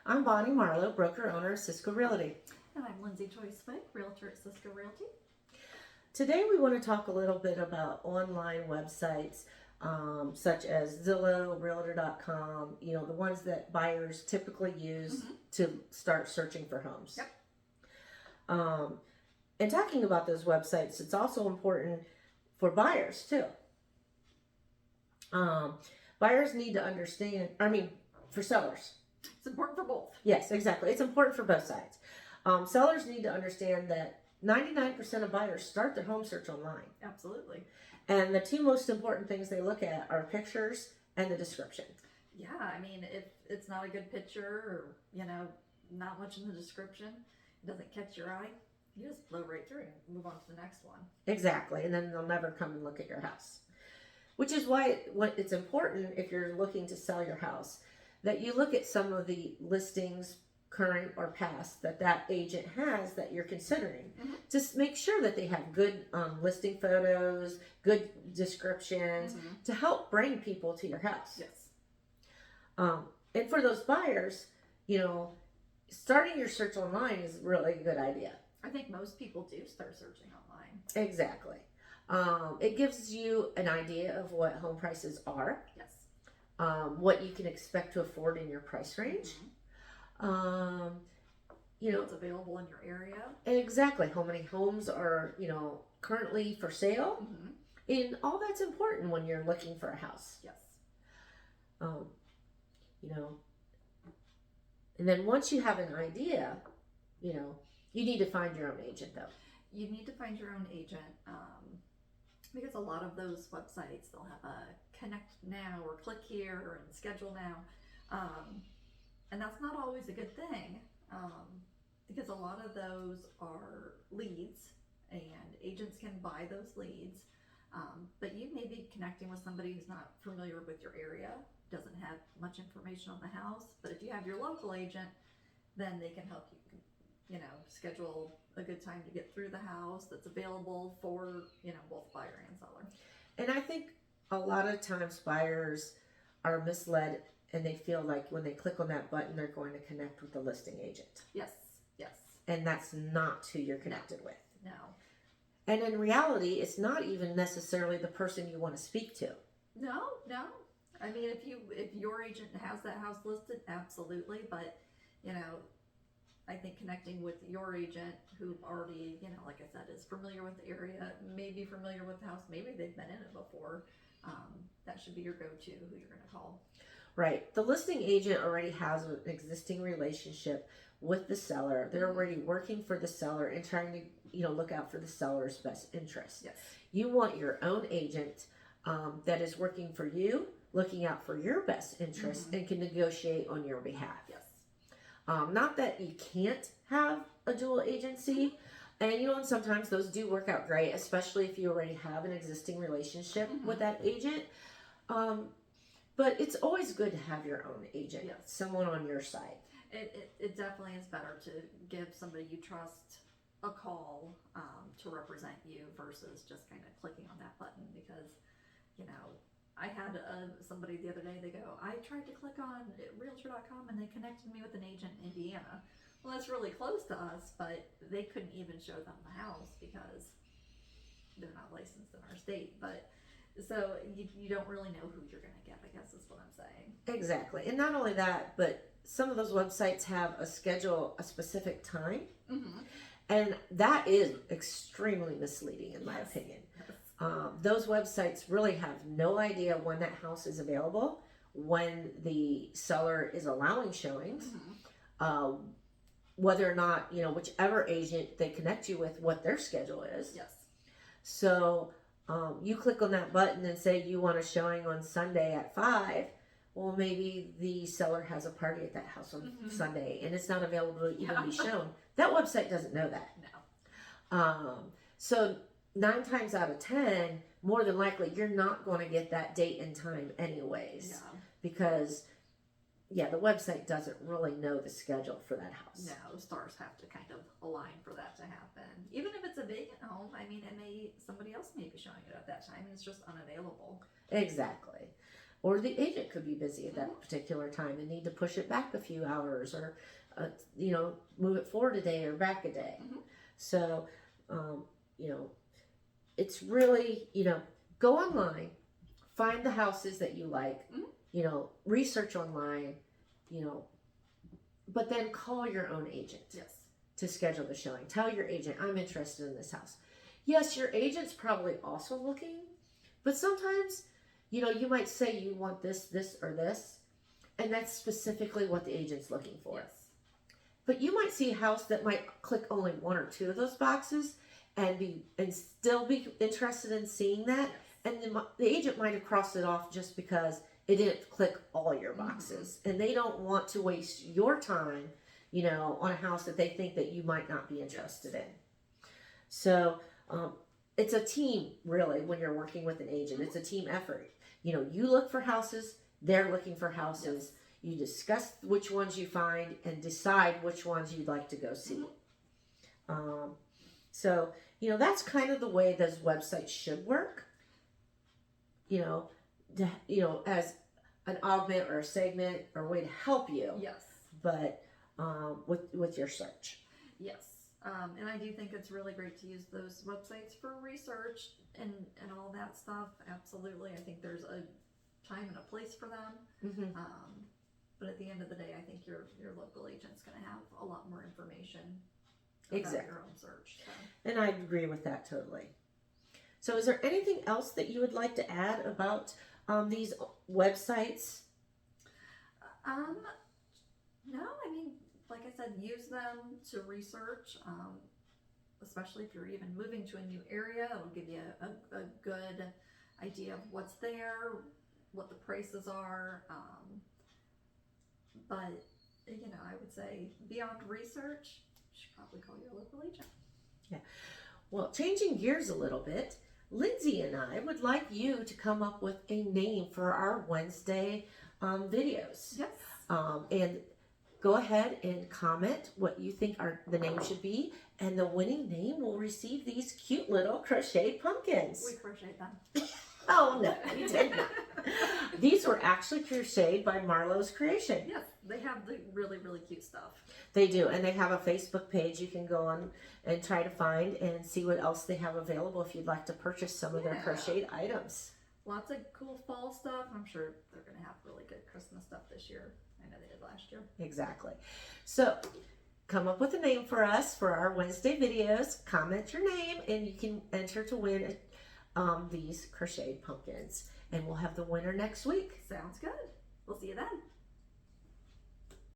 I'm Bonnie Marlowe, broker owner of Cisco Realty. And I'm Lindsay Joyce Wick, realtor at Cisco Realty. Today we want to talk a little bit about online websites such as Zillow, Realtor.com, the ones that buyers typically use to start searching for homes. Yep. And talking about those websites, it's also important for buyers too. Buyers need to understand, for sellers. It's important for both. Yes, exactly. It's important for both sides. Sellers need to understand that 99% of buyers start their home search online. Absolutely. And the two most important things they look at are pictures and the description. Yeah, I mean, if it's not a good picture or, not much in the description, it doesn't catch your eye, you just blow right through and move on to the next one. Exactly. And then they'll never come and look at your house. Which is why it's important if you're looking to sell your house that you look at some of the listings, current or past, that agent has that you're considering. Just make sure that they have good listing photos, good descriptions to help bring people to your house. Yes. And for those buyers, starting your search online is really a good idea. I think most people do start searching online. Exactly. It gives you an idea of what home prices are. Yes. What you can expect to afford in your price range. What's available in your area. Exactly. How many homes are, currently for sale. And all that's important when you're looking for a house. Yes. And then once you have an idea, you need to find your own agent though. You need to find your own agent because a lot of those websites, they'll have a connect now or click here and schedule now. And that's not always a good thing because a lot of those are leads and agents can buy those leads. But you may be connecting with somebody who's not familiar with your area, doesn't have much information on the house. But if you have your local agent, then they can help you, schedule a good time to get through the house that's available for, both buyer and seller. And I think a lot of times buyers are misled and they feel like when they click on that button, they're going to connect with the listing agent. Yes, yes. And that's not who you're connected with. No. And in reality, it's not even necessarily the person you want to speak to. No. I mean, if your agent has that house listed, absolutely. But, I think connecting with your agent who already, like I said, is familiar with the area, maybe familiar with the house, maybe they've been in it before, that should be your go-to, who you're going to call. Right. The listing agent already has an existing relationship with the seller. They're already working for the seller and trying to, look out for the seller's best interest. Yes. You want your own agent that is working for you, looking out for your best interest, and can negotiate on your behalf. Yes. Not that you can't have a dual agency, and sometimes those do work out great, especially if you already have an existing relationship with that agent. But it's always good to have your own agent, someone on your side. It definitely is better to give somebody you trust a call to represent you versus just kind of clicking on that button because, I had somebody the other day, they go, I tried to click on Realtor.com and they connected me with an agent in Indiana. Well, that's really close to us, but they couldn't even show them the house because they're not licensed in our state. But so you don't really know who you're going to get, I guess is what I'm saying. Exactly. And not only that, but some of those websites have a specific time. And that is extremely misleading in my opinion. Those websites really have no idea when that house is available, when the seller is allowing showings, whether or not, whichever agent they connect you with, what their schedule is. Yes. So you click on that button and say you want a showing on Sunday at 5. Well, maybe the seller has a party at that house on Sunday and it's not available to even be shown. That website doesn't know that. No. So 9 times out of 10, more than likely, you're not going to get that date and time anyways. Yeah. Because, the website doesn't really know the schedule for that house. No, the stars have to kind of align for that to happen. Even if it's a vacant home, I mean, somebody else may be showing it at that time and it's just unavailable. Exactly. or the agent could be busy at that particular time and need to push it back a few hours, or move it forward a day or back a day. So it's really, go online, find the houses that you like, research online, but then call your own agent. Yes. To schedule the showing. Tell your agent, I'm interested in this house. Yes, your agent's probably also looking, but sometimes, you might say you want this, or this, and that's specifically what the agent's looking for. Yes. But you might see a house that might click only one or two of those boxes and still be interested in seeing that. Yes. And the agent might have crossed it off just because it didn't click all your boxes. And they don't want to waste your time, on a house that they think that you might not be interested in. So it's a team, really, when you're working with an agent. It's a team effort. You look for houses, they're looking for houses. You discuss which ones you find and decide which ones you'd like to go see. So, that's kind of the way those websites should work. As an augment or a segment or a way to help you. Yes. But with your search. Yes. And I do think it's really great to use those websites for research and all that stuff. Absolutely. I think there's a time and a place for them. But at the end of the day, I think your local agent's going to have a lot more information about your own search. So. And I agree with that totally. So is there anything else that you would like to add about these websites? No, I mean, like I said, use them to research, especially if you're even moving to a new area. It'll give you a good idea of what's there, what the prices are. But, I would say beyond research, you should probably call your local agent. Yeah. Well, changing gears a little bit, Lindsay and I would like you to come up with a name for our Wednesday videos. Yes. And go ahead and comment what you think the name should be, and the winning name will receive these cute little crocheted pumpkins. We crocheted them. Oh, no, we did not. These were actually crocheted by Marlowe's Creation. Yes, they have the really, really cute stuff. They do, and they have a Facebook page you can go on and try to find and see what else they have available if you'd like to purchase some of their crocheted items. Lots of cool fall stuff. I'm sure they're going to have really good Christmas stuff this year. I know they did last year. Exactly. So come up with a name for us for our Wednesday videos. Comment your name, and you can enter to win these crocheted pumpkins. And we'll have the winner next week. Sounds good. We'll see you then.